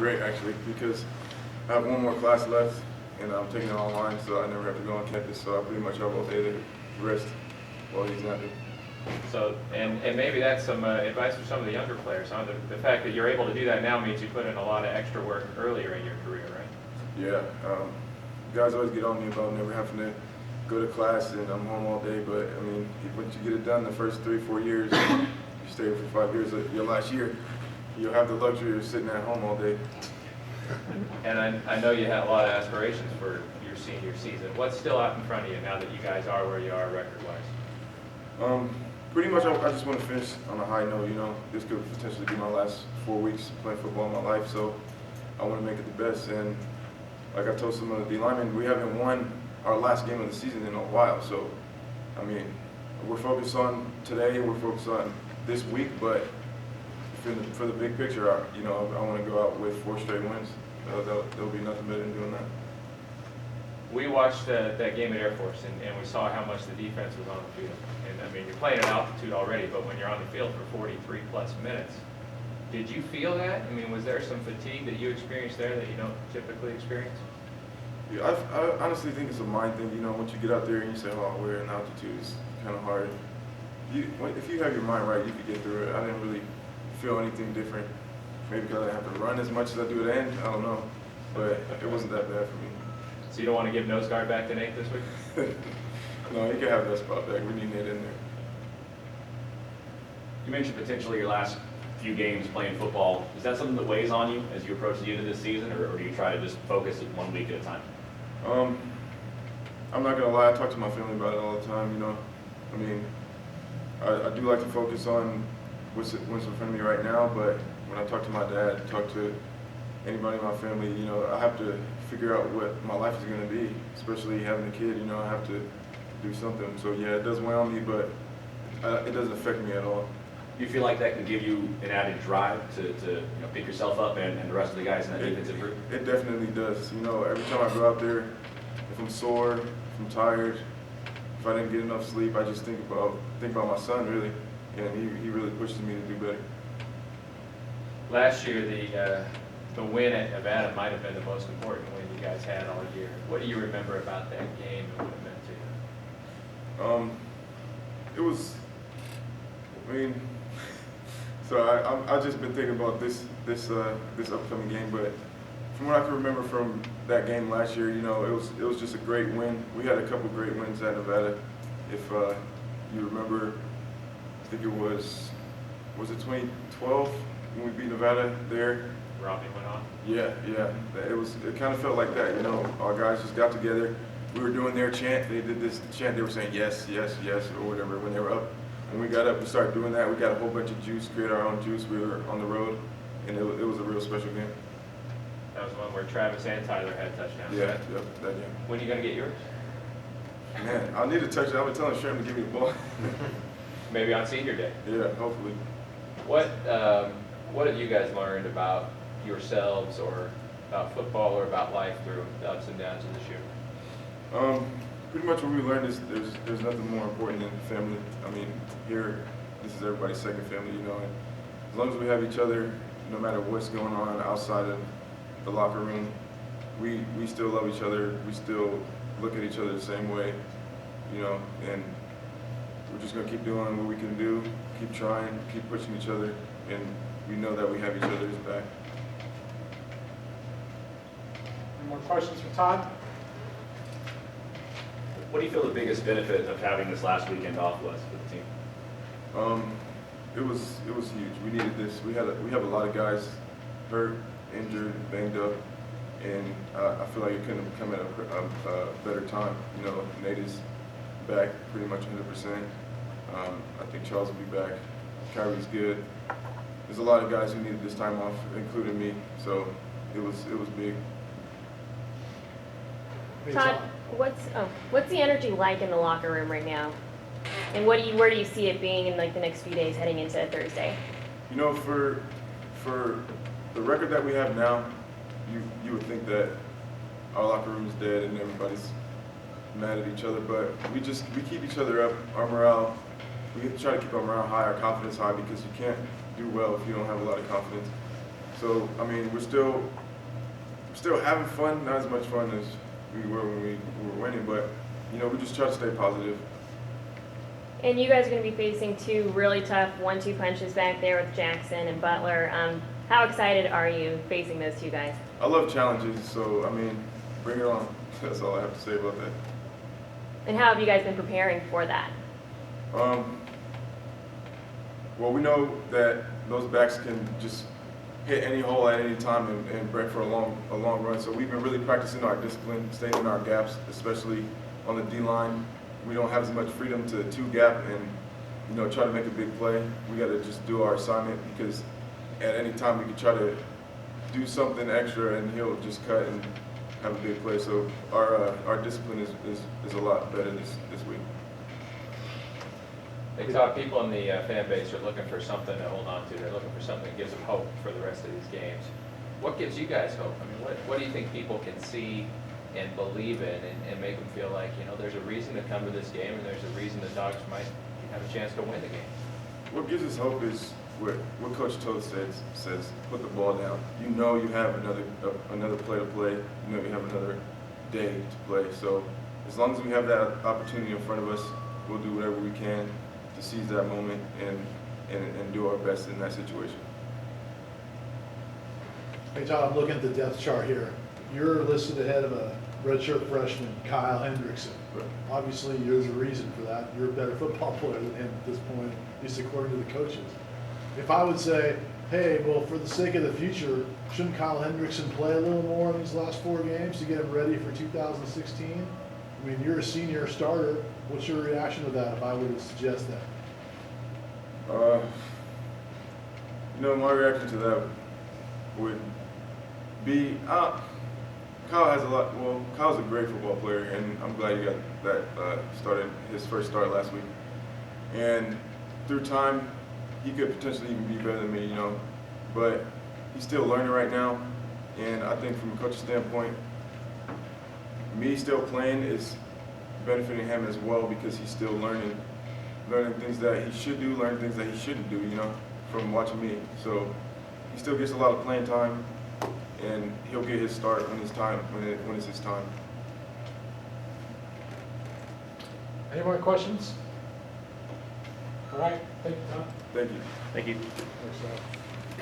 great actually because I have one more class left and I'm taking it online, so I never have to go on campus. So I pretty much have all day to rest while he's not there. So, and maybe that's some advice for some of the younger players, huh? The fact that you're able to do that now means you put in a lot of extra work earlier in your career, right? Yeah. Guys always get on me about never having to go to class and I'm home all day, but I mean, once you get it done the first 3-4 years, you stay here for 5 years, your last year, you'll have the luxury of sitting at home all day. And I know you had a lot of aspirations for your senior season. What's still out in front of you now that you guys are where you are record-wise? Pretty much I just want to finish on a high note, you know. This could potentially be my last 4 weeks playing football in my life, so I want to make it the best. And like I told some of the linemen, we haven't won our last game of the season in a while, so I mean, we're focused on today, we're focused on this week, but for the big picture, you know, I want to go out with 4 straight wins. There'll be nothing better than doing that. We watched that game at Air Force, and we saw how much the defense was on the field. And I mean, you're playing at altitude already, but when you're on the field for 43+ minutes, did you feel that? I mean, was there some fatigue that you experienced there that you don't typically experience? Yeah, I honestly think it's a mind thing. You know, once you get out there and you say, "Oh, we're in altitude," it's kind of hard. If you have your mind right, you can get through it. I didn't really feel anything different. Maybe because I didn't have to run as much as I do at the end. I don't know, but it wasn't that bad for me. So you don't want to give nose guard back to Nate this week? No, you can have that spot back. We need Nate in there. You mentioned potentially your last few games playing football. Is that something that weighs on you as you approach the end of this season, or do you try to just focus it 1 week at a time? I'm not gonna lie. I talk to my family about it all the time. You know, I mean, I do like to focus on what's in front of me right now. But when I talk to my dad, talk to anybody in my family, you know, I have to figure out what my life is gonna be. Especially having a kid, you know, I have to do something. So yeah, it does weigh on me, but it doesn't affect me at all. Do you feel like that can give you an added drive to you know, pick yourself up and the rest of the guys in that defensive group? It definitely does. You know, every time I go out there, if I'm sore, if I'm tired, if I didn't get enough sleep, I just think about my son really, and he really pushes me to do better. Last year, the win at Nevada might have been the most important win you guys had all year. What do you remember about that game and what it meant to you? It was, I mean, so I've just been thinking about this upcoming game, but from what I can remember from that game last year, you know, it was just a great win. We had a couple great wins at Nevada. If you remember, I think it was it 2012 when we beat Nevada there? Robbie went on. Yeah. It kind of felt like that, you know. Our guys just got together. We were doing their chant. They did this chant. They were saying yes, yes, yes, or whatever when they were up. When we got up, we started doing that. We got a whole bunch of juice, created our own juice. We were on the road, and it was a real special game. That was one where Travis and Tyler had touchdowns. Yeah, right? yep, that game. When are you going to get yours? Man, I need a touchdown. I've been telling Sherm to give me the ball. Maybe on senior day. Yeah, hopefully. What have you guys learned about yourselves or about football or about life through the ups and downs of this year? Pretty much what we learned is there's nothing more important than family. I mean, here, this is everybody's second family, you know. And as long as we have each other, no matter what's going on outside of the locker room, we still love each other. We still look at each other the same way, you know. And we're just gonna keep doing what we can do, keep trying, keep pushing each other, and we know that we have each other's back. Any more questions for Todd? What do you feel the biggest benefit of having this last weekend off was for the team? It was huge. We needed this. We have a lot of guys hurt, injured, banged up, and I feel like it couldn't have come at a better time. You know, Nate is back pretty much 100%. I think Charles will be back. Kyrie's good. There's a lot of guys who needed this time off, including me. So it was big. Todd, what's the energy like in the locker room right now? And where do you see it being in like the next few days heading into Thursday? You know, for the record that we have now, you would think that our locker room is dead and everybody's mad at each other, but we keep each other up, our morale. We try to keep our morale high, our confidence high, because you can't do well if you don't have a lot of confidence. So, I mean, we're still having fun, not as much fun as we were when we were winning, but, you know, we just try to stay positive. And you guys are going to be facing two really tough 1-2 punches back there with Jackson and Butler. How excited are you facing those two guys? I love challenges, so, I mean, bring it on. That's all I have to say about that. And how have you guys been preparing for that? Well, we know that those backs can just hit any hole at any time and break for a long run. So we've been really practicing our discipline, staying in our gaps, especially on the D-line. We don't have as much freedom to two-gap and, you know, try to make a big play. We got to just do our assignment because at any time we can try to do something extra and he'll just cut and have a big play. So our discipline is a lot better this week. They thought people in the fan base are looking for something to hold on to. They're looking for something that gives them hope for the rest of these games. What gives you guys hope? I mean, what do you think people can see and believe in and make them feel like, you know, there's a reason to come to this game and there's a reason the Dogs might have a chance to win the game? What gives us hope is what Coach Todd says, put the ball down. You know you have another play to play. You know you have another day to play. So as long as we have that opportunity in front of us, we'll do whatever we can to seize that moment and do our best in that situation. Hey Todd, I'm looking at the depth chart here. You're listed ahead of a redshirt freshman, Kyle Hendrickson. Right. Obviously, there's a reason for that. You're a better football player than him at this point, at least according to the coaches. If I would say, hey, well, for the sake of the future, shouldn't Kyle Hendrickson play a little more in these last 4 games to get him ready for 2016? I mean, you're a senior starter. What's your reaction to that if I were to suggest that? You know, my reaction to that would be, Kyle has a lot. Well, Kyle's a great football player, and I'm glad he got that his first start last week. And through time, he could potentially even be better than me, you know. But he's still learning right now, and I think from a coach's standpoint, me still playing is benefiting him as well because he's still learning things that he should do, learning things that he shouldn't do, you know, from watching me. So he still gets a lot of playing time, and he'll get his start when it's his time. Any more questions? All right, thank you, Tom. Thank you. Thank you. Thanks,